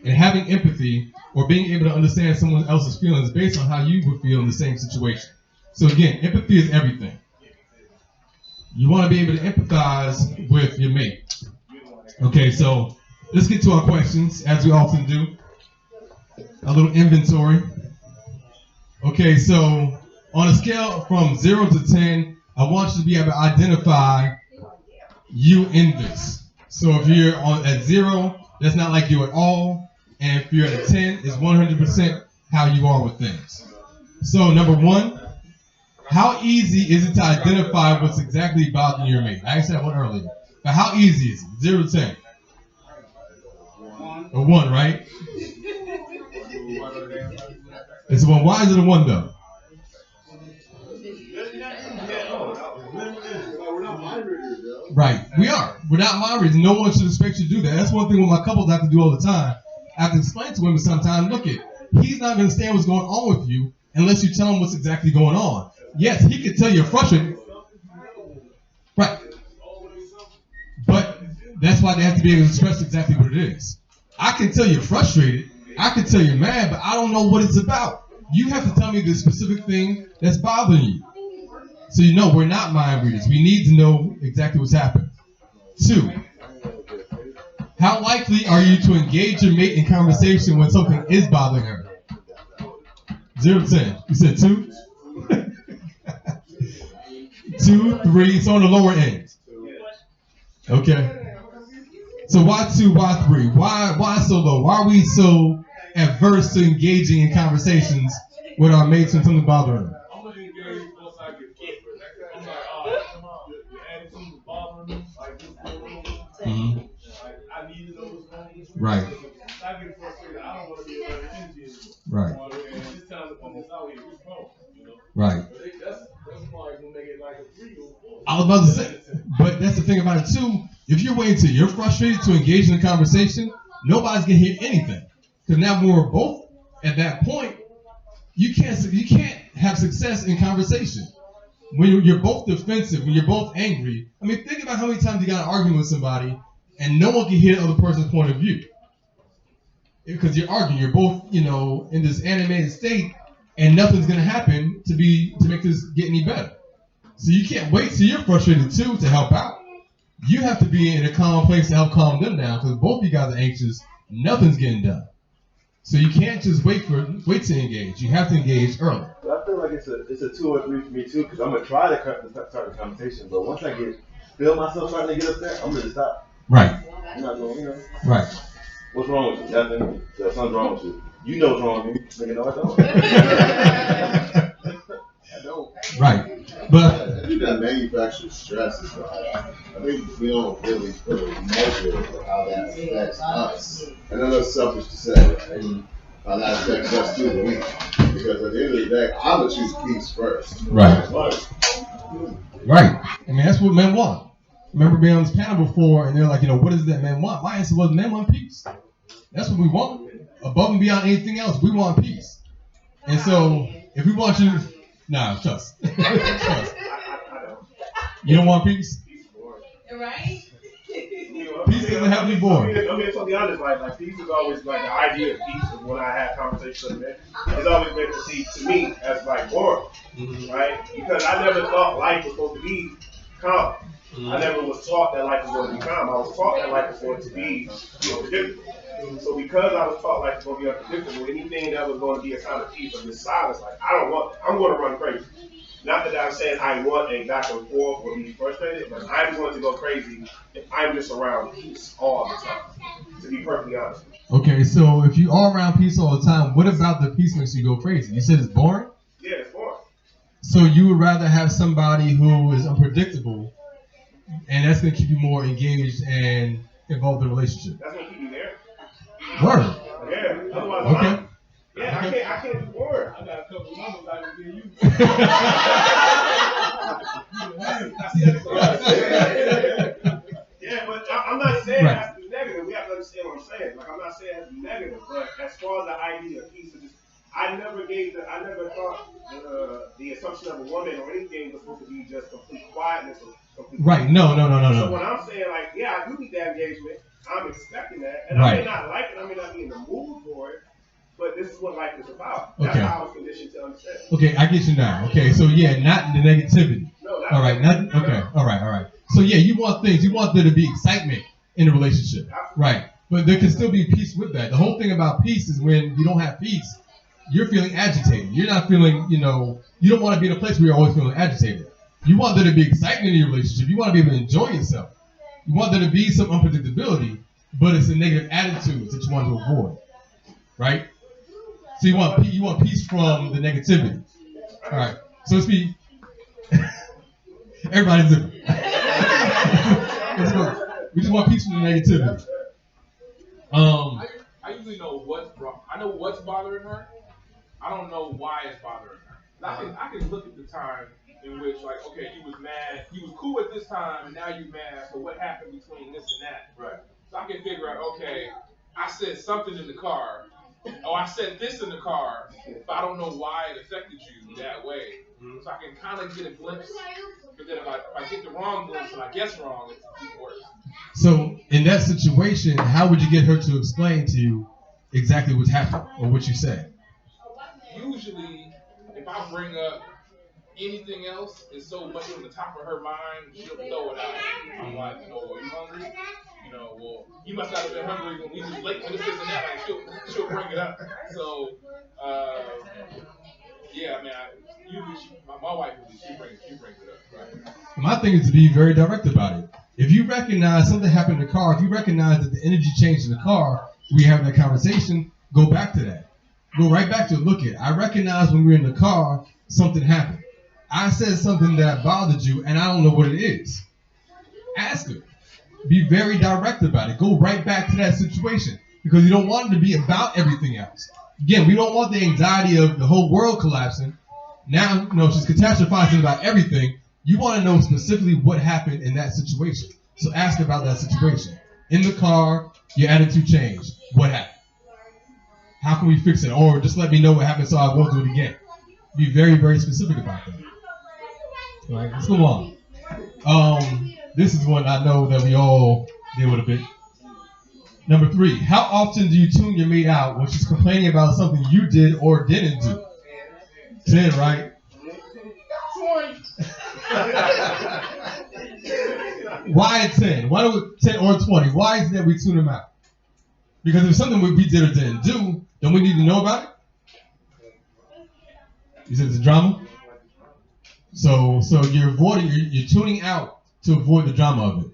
And having empathy or being able to understand someone else's feelings based on how you would feel in the same situation. So again, empathy is everything. You want to be able to empathize with your mate. Okay, so let's get to our questions, as we often do. A little inventory. Okay, so on a scale from 0 to 10, I want you to be able to identify you in this. So if you're at 0, that's not like you at all. And if you're at a 10, it's 100% how you are with things. So number 1, how easy is it to identify what's exactly bothering your mate? I asked that one earlier. But how easy is it? 0 to 10? A 1, right? It's a 1. Why is it a 1 though? Right. We are. We're not moderators. No one should expect you to do that. That's one thing with my couples I have to do all the time. I have to explain to women sometimes, look, he's not going to understand what's going on with you unless you tell him what's exactly going on. Yes, he can tell you're frustrated. Right. But that's why they have to be able to express exactly what it is. I can tell you're frustrated. I can tell you're mad, but I don't know what it's about. You have to tell me the specific thing that's bothering you. So we're not mind readers. We need to know exactly what's happening. 2, how likely are you to engage your mate in conversation when something is bothering her? 0 to 10. You said 2? 2, 3, so on the lower end. Okay. So why 2, why 3? Why so low? Why are we so averse to engaging in conversations with our mates when something's bothering them? I'm gonna engage once I get frustrated. I'm like, come on, your attitude is bothering me. Like, what's going on? Like, I need to know what's going on. Right. If I get frustrated, I don't want to be around energy anymore. Right. And it's time to put this out here. What's wrong? Right. That's probably gonna make it like a 3 or 4. I was about to say, but that's the thing about it too. If you're waiting till you're frustrated to engage in a conversation, nobody's gonna hear anything. Because now when we're both at that point, you can't have success in conversation. When you're both defensive, when you're both angry. I mean, think about how many times you got an argument with somebody and no one can hear the other person's point of view. Because you're arguing, you're both, in this animated state, and nothing's gonna happen to make this get any better. So you can't wait till you're frustrated too to help out. You have to be in a calm place to help calm them down, because both of you guys are anxious. Nothing's getting done. So you can't just wait to engage. You have to engage early. I feel like it's a 2 or 3 for me too, because I'm gonna try to start the conversation, but once I feel myself starting to get upset, I'm gonna stop. Right. I'm not going, Right. What's wrong with you? Nothing. There's something wrong with you. You know what's wrong with me. Nigga, no, I don't. I don't. Right. But I think that manufactured stress is I think we don't really put a measure of how that affects us. And I know it's selfish to say, and how that affects us too, because at the end of the day, I'm gonna choose peace first. Right. Right. I mean, that's what men want. I remember being on this panel before, and they're like, what is it that men want? My answer was, men want peace. That's what we want. Above and beyond anything else, we want peace. And so, if we want you, trust. Trust. You don't want peace? Right? Peace doesn't have to be boring. I mean, to be honest, like peace is always like the idea of peace. Is when I have conversations with men, it's always been perceived to me as like boring, right? Because I never thought life was supposed to be calm. I never was taught that life was going to be calm. I was taught that life was going to be unpredictable. So because I was taught life was going to be unpredictable, anything that was going to be a sign of peace or just silence, like I don't want. I'm going to run crazy. Not that I'm saying I want a back and forth or be frustrated, but I'm going to go crazy if I'm just around peace all the time, to be perfectly honest. Okay, so if you are around peace all the time, what about the peace makes you go crazy? You said it's boring? Yeah, it's boring. So you would rather have somebody who is unpredictable, and that's going to keep you more engaged and involved in a relationship? That's going to keep you there. Word. Yeah, otherwise okay. Yeah, okay. I can't be bored. I got a couple numbers I can give you. Yeah, but I'm not saying Right. it has to be negative. We have to understand what I'm saying. Like, I'm not saying it has to be negative, but as far as the idea of peace, I never thought the assumption of a woman or anything was supposed to be just complete quietness or complete. Right. No. So when I'm saying, like, yeah, I do need that engagement, I'm expecting that, and I may not like it, I may not be in the mood for it, but this is what life is about. That's how I was conditioned to understand. Okay, I get you now. Okay, so yeah, not the negativity. No, not all right, not okay. All right. So yeah, you want there to be excitement in the relationship, right? But there can still be peace with that. The whole thing about peace is when you don't have peace, you're feeling agitated. You're not feeling, you don't want to be in a place where you're always feeling agitated. You want there to be excitement in your relationship. You want to be able to enjoy yourself. You want there to be some unpredictability, but it's a negative attitude that you want to avoid, right? So you want peace from the negativity. All right. So let's be. Everybody's different. We just want peace from the negativity. I usually know what's wrong. I know what's bothering her. I don't know why it's bothering her. I can look at the time in which, like, okay, you was mad, you was cool at this time, and now you mad. So what happened between this and that? Right. So I can figure out, okay, I said something in the car. Oh, I said this in the car, but I don't know why it affected you that way. So I can kind of get a glimpse. But then if I get the wrong glimpse and I guess wrong, it's even worse. So in that situation, how would you get her to explain to you exactly what's happened or what you said? Usually, if I bring up anything else, it's so much on the top of her mind, she'll throw it out. I'm like, are you hungry? Well, you must not have been hungry when we was late for this and that. Like, she'll bring it up. So, yeah, I mean, usually my wife, she brings it up. Right. My thing is to be very direct about it. If you recognize something happened in the car, if you recognize that the energy changed in the car, we have that conversation, go back to that. Go right back to it. Look at, I recognize when we were in the car, something happened. I said something that bothered you, and I don't know what it is. Ask her. Be very direct about it. Go right back to that situation because you don't want it to be about everything else. Again, we don't want the anxiety of the whole world collapsing. Now, she's catastrophizing about everything. You want to know specifically what happened in that situation. So ask about that situation. In the car, your attitude changed. What happened? How can we fix it? Or just let me know what happened so I won't do it again. Be very, very specific about that. All right, let's go on. This is one I know that we all deal with a bit. Number 3, how often do you tune your mate out when she's complaining about something you did or didn't do? 10, right? Why 10? Why don't we 10 or 20? Why is it that we tune them out? Because if something we did or didn't do, don't we need to know about it? You said it's a drama? So you're avoiding, you're tuning out to avoid the drama of it.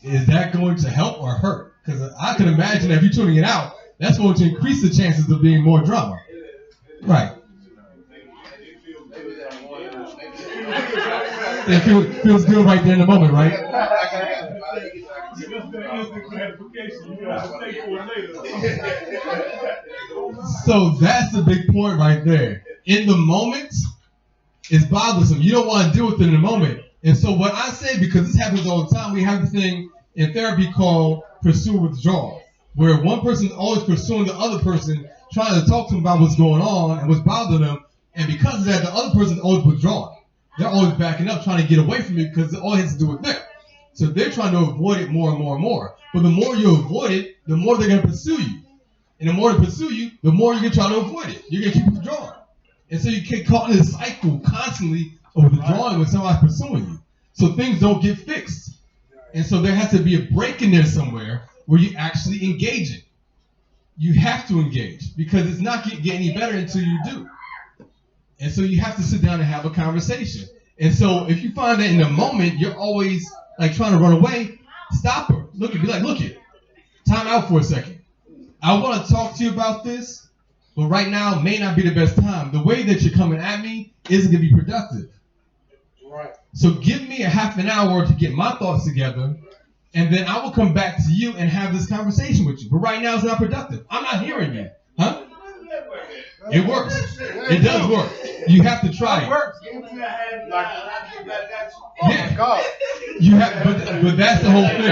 Is that going to help or hurt? Because I can imagine that if you're tuning it out, that's going to increase the chances of being more drama. Right. It feels good right there in the moment, right? So that's the big point right there. In the moment, it's bothersome. You don't want to deal with it in the moment. And so what I say, because this happens all the time, we have this thing in therapy called pursue withdrawal, where one person is always pursuing the other person, trying to talk to them about what's going on and what's bothering them. And because of that, the other person is always withdrawing. They're always backing up, trying to get away from it because it all has to do with them. So they're trying to avoid it more and more and more. But the more you avoid it, the more they're going to pursue you. And the more they pursue you, the more you're going to try to avoid it. You're going to keep withdrawing. And so you get caught in this cycle constantly of withdrawing when somebody's pursuing you. So things don't get fixed. And so there has to be a break in there somewhere where you actually engage it. You have to engage because it's not going to get any better until you do. And so you have to sit down and have a conversation. And so if you find that in the moment you're always like trying to run away, stop her. Look at, be like, look it. Time out for a second. I want to talk to you about this, but right now may not be the best time. The way that you're coming at me isn't going to be productive. Right. So give me a half an hour to get my thoughts together, and then I will come back to you and have this conversation with you. But right now it's not productive. I'm not hearing you. Huh? It works. It does work. You have to try it. Oh my God. You have, but that's the whole thing.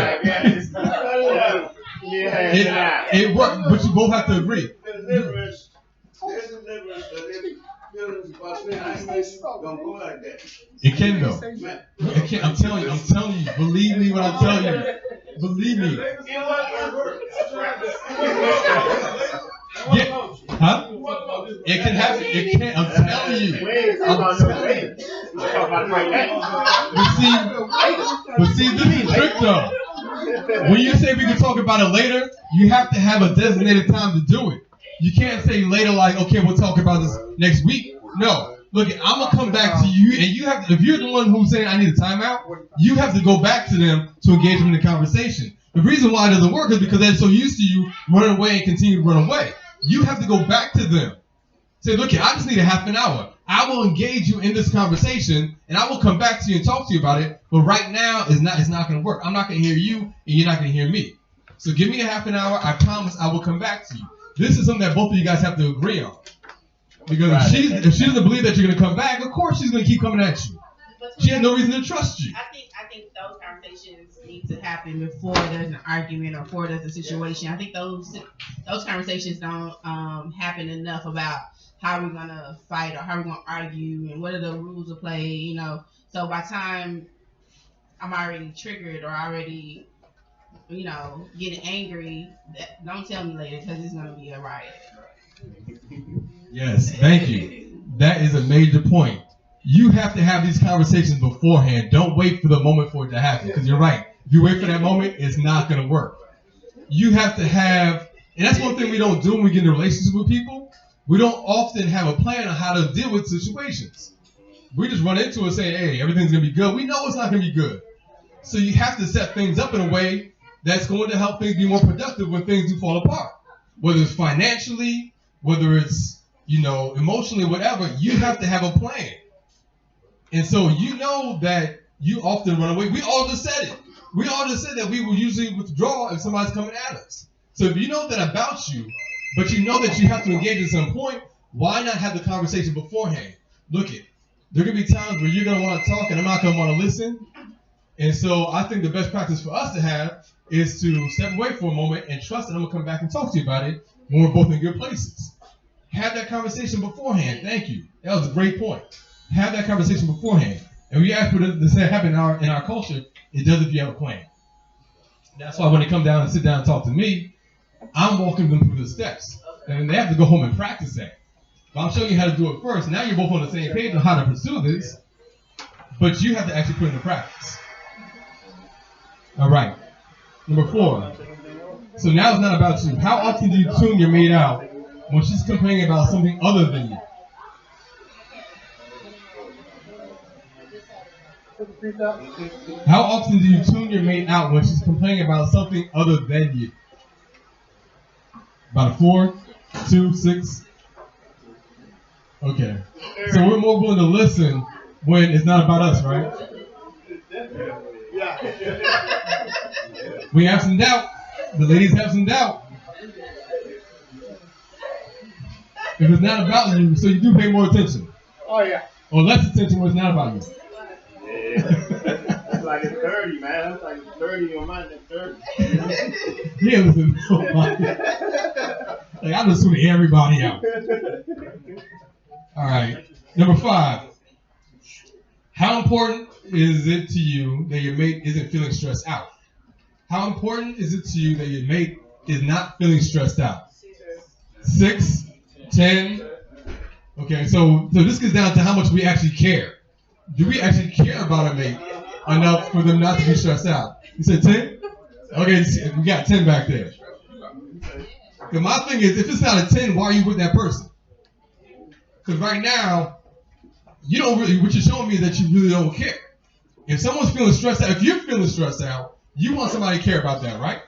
It works, but you both have to agree. It can though. It can. I'm telling you. Believe me when I tell you. Believe me. Yeah. Huh? It can happen. It can. I'm telling you. But see, this is the trick though. When you say we can talk about it later, you have to have a designated time to do it. You can't say later like, okay, we'll talk about this next week. No. Look, I'm gonna come back to you, and you have to, if you're the one who's saying I need a timeout, you have to go back to them to engage them in the conversation. The reason why it doesn't work is because they're so used to you running away and continue to run away. You have to go back to them. Say, look, I just need a half an hour. I will engage you in this conversation, and I will come back to you and talk to you about it. But right now, it's not going to work. I'm not going to hear you, and you're not going to hear me. So give me a half an hour. I promise I will come back to you. This is something that both of you guys have to agree on. Because if she doesn't believe that you're going to come back, of course she's going to keep coming at you. She has no reason to trust you. I think those conversations need to happen before there's an argument or before there's a situation. I think those conversations don't happen enough about how we're gonna fight or how we're gonna argue and what are the rules of play. You know, so by the time I'm already triggered or already, you know, getting angry, don't tell me later because it's gonna be a riot. Yes, thank you. That is a major point. You have to have these conversations beforehand. Don't wait for the moment for it to happen, because you're right. If you wait for that moment, it's not going to work. You have to have, and that's one thing we don't do when we get in a relationship with people. We don't often have a plan on how to deal with situations. We just run into it saying, hey, everything's going to be good. We know it's not going to be good. So you have to set things up in a way that's going to help things be more productive when things do fall apart. Whether it's financially, whether it's, you know, emotionally, whatever, you have to have a plan. And so you know that you often run away. We all just said it. We all just said that we will usually withdraw if somebody's coming at us. So if you know that about you, but you know that you have to engage at some point, why not have the conversation beforehand? Look it. There can be times where you're going to want to talk and I'm not going to want to listen. And so I think the best practice for us to have is to step away for a moment and trust that I'm going to come back and talk to you about it when we're both in good places. Have that conversation beforehand. Thank you. That was a great point. Have that conversation beforehand. And we ask for this to happen in our culture. It does if you have a plan. That's why when they come down and sit down and talk to me, I'm walking them through the steps. And they have to go home and practice that. But I'm showing you how to do it first. Now you're both on the same page on how to pursue this. But you have to actually put it into practice. All right. Number 4. So now it's not about you. How often do you tune your mate out when she's complaining about something other than you? How often do you tune your mate out when she's complaining about something other than you? About a 4, 2, 6? Okay. So we're more willing to listen when it's not about us, right? We have some doubt. The ladies have some doubt. If it's not about you, so you do pay more attention. Oh, yeah. Or less attention when it's not about you. Yeah, that's like it's 30, man. That's like 30 in your mind. That's 30. Yeah, listen. Like, I'm just tuning everybody out. All right. Number 5. How important is it to you that your mate isn't feeling stressed out? How important is it to you that your mate is not feeling stressed out? 6, 10. Okay, so this gets down to how much we actually care. Do we actually care about our mate enough for them not to be stressed out? You said 10? Okay, we got 10 back there. Because my thing is, if it's not a 10, why are you with that person? Because right now, you don't really, what you're showing me is that you really don't care. If someone's feeling stressed out, if you're feeling stressed out, you want somebody to care about that, right?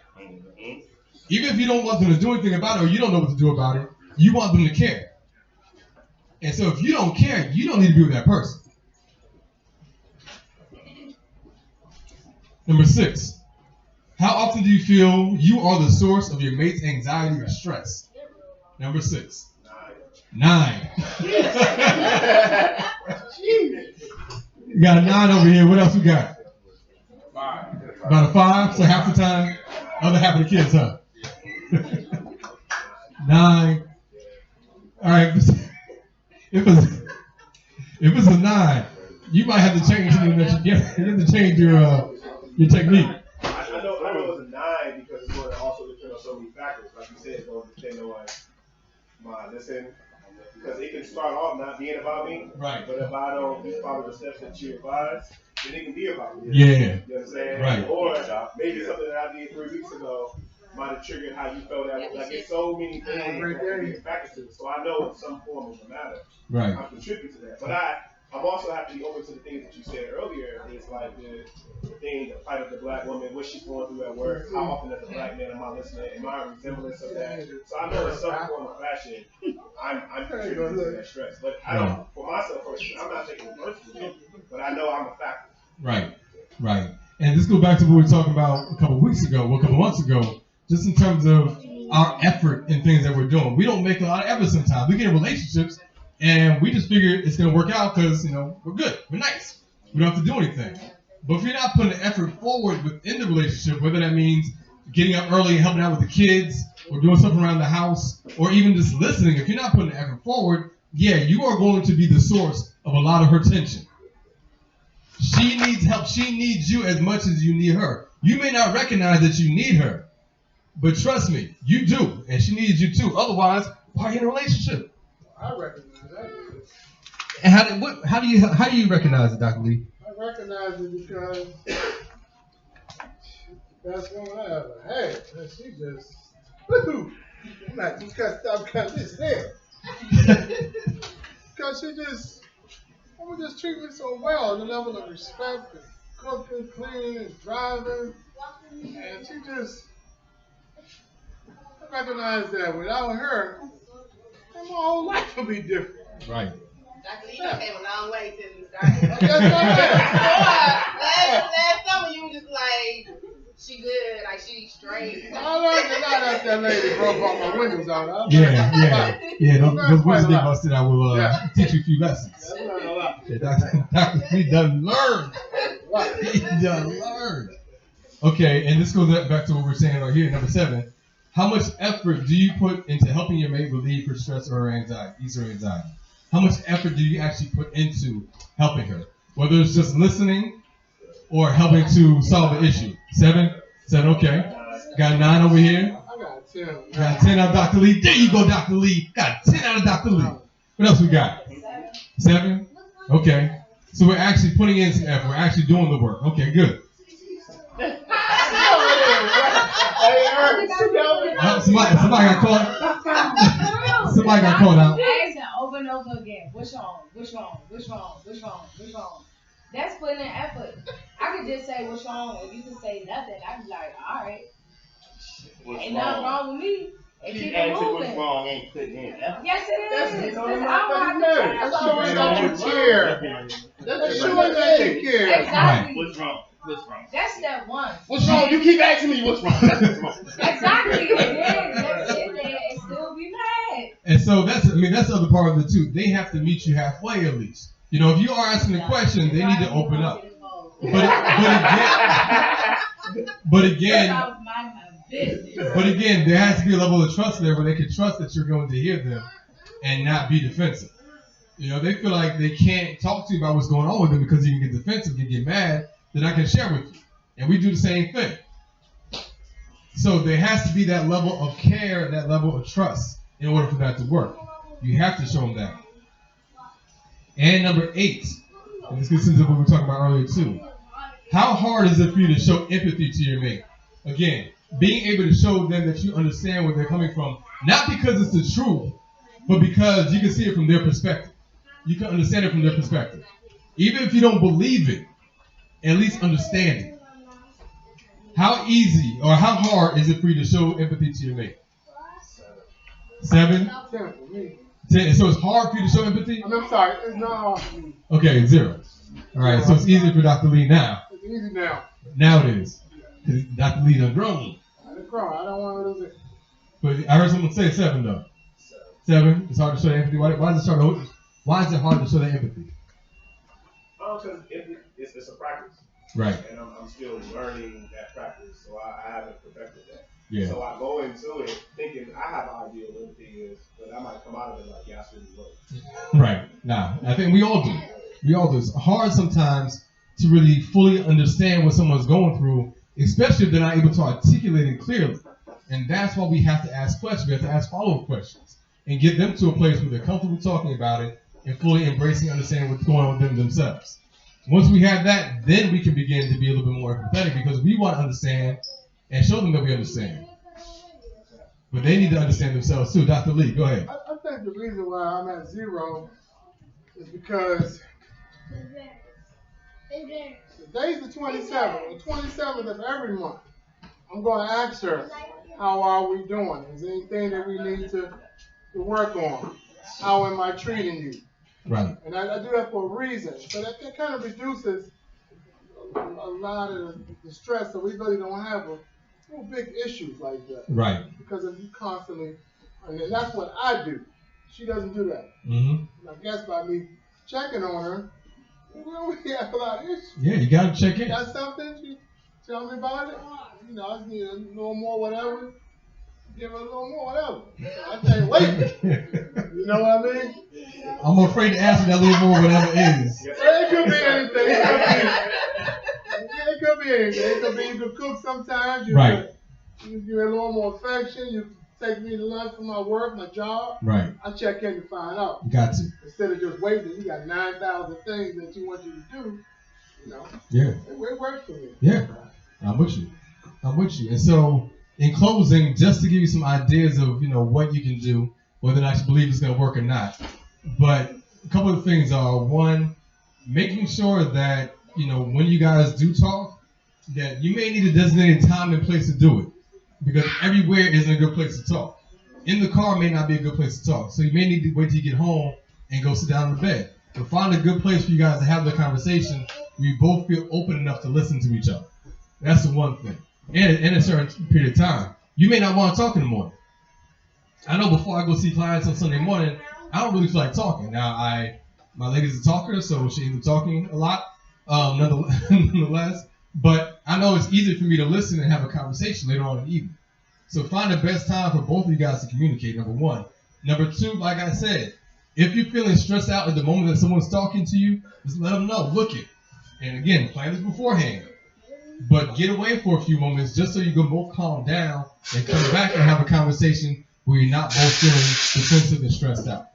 Even if you don't want them to do anything about it or you don't know what to do about it, you want them to care. And so if you don't care, you don't need to be with that person. Number 6, how often do you feel you are the source of your mate's anxiety or stress? Number 6. 9. You got a 9 over here. What else we got? 5. About a 5. So half the time, other half of the kids, huh? 9. All right. If it's a 9, you might have to change something that you have to change your technique. I know it's a 9 because it's going to also depend on so many factors. Like you said, it's going to depend on my listen. Because it can start off not being about me. Right. But if I don't follow the steps that you advise, then it can be about me. Yeah. You understand? Right. Or maybe something that I did 3 weeks ago might have triggered how you felt that. Like it's so many things that can be factors to it. So I know in some form it's a matter. Right. I contribute to that. But I'm also have to be open to the things that you said earlier. It's like the thing, the fight of the black woman, what she's going through at work, how often as a black man am I listening, am I a resemblance of that? So I know in some form of fashion, I'm contributing to that stress. But I don't, for myself personally, I'm not taking it personally, but I know I'm a factor. Right. And this goes back to what we were talking about a couple months ago, just in terms of our effort in things that we're doing. We don't make a lot of effort sometimes. We get in relationships and we just figure it's going to work out because, we're good. We're nice. We don't have to do anything. But if you're not putting the effort forward within the relationship, whether that means getting up early and helping out with the kids or doing something around the house or even just listening, if you're not putting the effort forward, you are going to be the source of a lot of her tension. She needs help. She needs you as much as you need her. You may not recognize that you need her, but trust me, you do, and she needs you too. Otherwise, why are you in a relationship? I recognize that. And how do you recognize it, Dr. Lee? I recognize it because that's one I ever had. And she just, woo! I'm not just got to stop cutting this hair. Because she just treat me so well. The level of respect, and cooking, cleaning, and driving. And she just, I recognize that without her, my whole life would be different. Right. Dr. Lee came a long way since we started. Last summer you were just like, she good, like she straight. I learned a lot after that lady broke all my windows out. Yeah. Those windows get busted. I will teach you a few lessons. I learned a lot. Yeah, Dr. Lee done learned. He done learned. Okay, and this goes back to what we're saying right here, number 7. How much effort do you put into helping your mate relieve her stress or her anxiety, ease her anxiety? How much effort do you actually put into helping her? Whether it's just listening or helping to solve the issue. 7, okay. Got a 9 over here. I got 10. Got 10 out of Dr. Lee. There you go, Dr. Lee. Got 10 out of Dr. Lee. What else we got? 7? Okay. So we're actually putting in some effort. We're actually doing the work. Okay, good. Somebody got caught. Somebody got caught out. Asking over and over again. What's wrong? That's putting in effort. I could just say what's wrong, and you can say nothing. I be like, all right, ain't nothing wrong with me. And keep it moving. What's wrong ain't putting in effort. Yes, it is. That's showing that you care. That's showing that you care. Exactly. What's wrong? That's step 1. What's wrong? You keep asking me what's wrong. Exactly. And then let's sit there and still be mad. And so that's the other part of it too. They have to meet you halfway at least. If you are asking a question, they need to open up. But again, there has to be a level of trust there where they can trust that you're going to hear them and not be defensive. They feel like they can't talk to you about what's going on with them because you can get defensive, you get mad, then I can share with you. And we do the same thing. So there has to be that level of care, that level of trust in order for that to work. You have to show them that. And number 8, and this gets into what we were talking about earlier too. How hard is it for you to show empathy to your mate? Again, being able to show them that you understand where they're coming from, not because it's the truth, but because you can see it from their perspective. You can understand it from their perspective. Even if you don't believe it, at least understand it. How easy or how hard is it for you to show empathy to your mate? 7? 10. So it's hard for you to show empathy? I'm sorry, it's not hard for me. Okay, 0. All right, so it's easier for Dr. Lee now. It's easy now. Now it is. Because Dr. Lee done grown. I done grown. I don't want to lose it. But I heard someone say 7 though. Seven, it's hard to show that empathy. Why is it hard to show that empathy? Because it's a practice. Right. And I'm still learning that practice, so I haven't perfected that. Yeah. So I go into it thinking I have an idea of what empathy is, but I might come out of it like, yeah, I shouldn't work. Right. Nah, I think we all do. It's hard sometimes to really fully understand what someone's going through, especially if they're not able to articulate it clearly. And that's why we have to ask questions. We have to ask follow-up questions and get them to a place where they're comfortable talking about it and fully embracing, understanding what's going on with them themselves. Once we have that, then we can begin to be a little bit more empathetic because we want to understand and show them that we understand. But they need to understand themselves too. Dr. Lee, go ahead. I think the reason why I'm at 0 is because today's the 27th, the 27th of every month. I'm going to ask her, how are we doing? Is there anything that we need to work on? How am I treating you? Right. And I do that for a reason. So that kind of reduces a lot of the stress, so we really don't have real big issues like that. Right. Because if you constantly, and that's what I do. She doesn't do that. Mm-hmm. I guess by me checking on her, we don't have a lot of issues. Yeah, you got to check in. Got something? She tell me about it. I just need a little more whatever. Give her a little more whatever. I can't wait. You know what I mean? I'm afraid to ask what that little more whatever is. It could be anything. It could be anything. It could be you could cook sometimes. Right. You give me a little more affection. You take me to lunch for my work, my job. Right. I check in to find out. You got to. Instead of just waiting, you got 9,000 things that you want you to do. Yeah. It works for me. Yeah. I'm with you. And so, in closing, just to give you some ideas of what you can do, whether or not you believe it's going to work or not. But a couple of things are, one, making sure that when you guys do talk, that you may need a designated time and place to do it, because everywhere isn't a good place to talk. In the car may not be a good place to talk, so you may need to wait till you get home and go sit down in the bed. But find a good place for you guys to have the conversation where you both feel open enough to listen to each other. That's the one thing. And in a certain period of time, you may not want to talk in the morning. I know before I go see clients on Sunday morning, I don't really feel like talking. Now, my lady's a talker, so she ends up talking a lot, nonetheless. But I know it's easier for me to listen and have a conversation later on in the evening. So find the best time for both of you guys to communicate, number one. Number two, like I said, if you're feeling stressed out at the moment that someone's talking to you, just let them know. Look it. And again, plan this beforehand. But get away for a few moments just so you can both calm down and come back and have a conversation where you're not both feeling defensive and stressed out.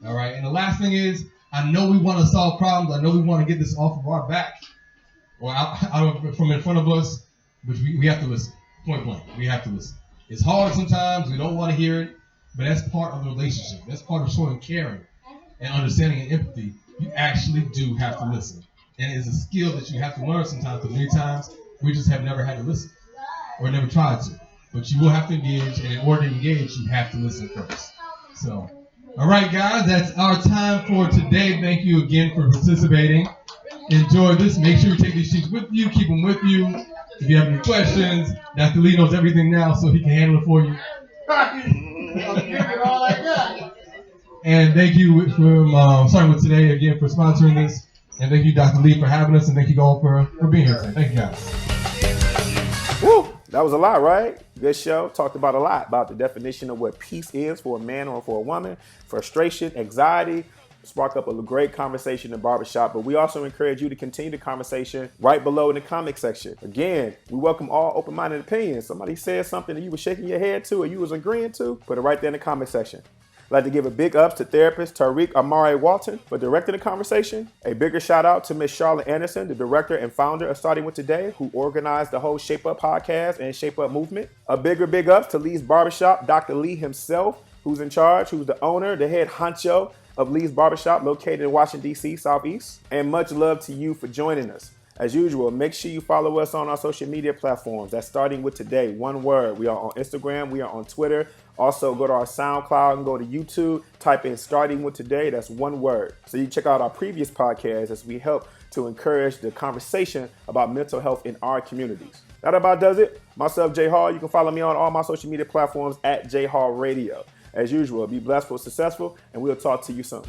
All right. And the last thing is, I know we want to solve problems. I know we want to get this off of our back or from in front of us, but we have to listen. Point blank. We have to listen. It's hard sometimes. We don't want to hear it, but that's part of the relationship. That's part of showing caring and understanding and empathy. You actually do have to listen. And it's a skill that you have to learn sometimes, but many times we just have never had to listen or never tried to. But you will have to engage, and in order to engage, you have to listen first. So, all right, guys, that's our time for today. Thank you again for participating. Enjoy this. Make sure you take these sheets with you. Keep them with you. If you have any questions, Dr. Lee knows everything now, so he can handle it for you. And thank you for starting with today again for sponsoring this. And thank you, Dr. Lee, for having us, and thank you all for being here today. Thank you, guys. Woo! That was a lot, right? Good show. Talked about a lot about the definition of what peace is for a man or for a woman, frustration, anxiety. Spark up a great conversation in Barbershop, but we also encourage you to continue the conversation right below in the comment section. Again, we welcome all open-minded opinions. Somebody said something that you were shaking your head to or you was agreeing to, put it right there in the comment section. I'd like to give a big ups to therapist Tariiq Omari Walton for directing the conversation. A bigger shout out to Miss Charlyn Anderson, the director and founder of Starting With Today, who organized the whole Shape Up podcast and Shape Up movement. A bigger big ups to Lee's Barbershop, Dr. Lee himself, who's in charge, who's the owner, the head honcho of Lee's Barbershop located in Washington, D.C., Southeast. And much love to you for joining us. As usual, make sure you follow us on our social media platforms. That's Starting With Today, one word. We are on Instagram. We are on Twitter. Also, go to our SoundCloud and go to YouTube. Type in Starting With Today. That's one word. So you check out our previous podcasts as we help to encourage the conversation about mental health in our communities. That about does it. Myself, Jay Hall. You can follow me on all my social media platforms at Jay Hall Radio. As usual, be blessed, successful, and we'll talk to you soon.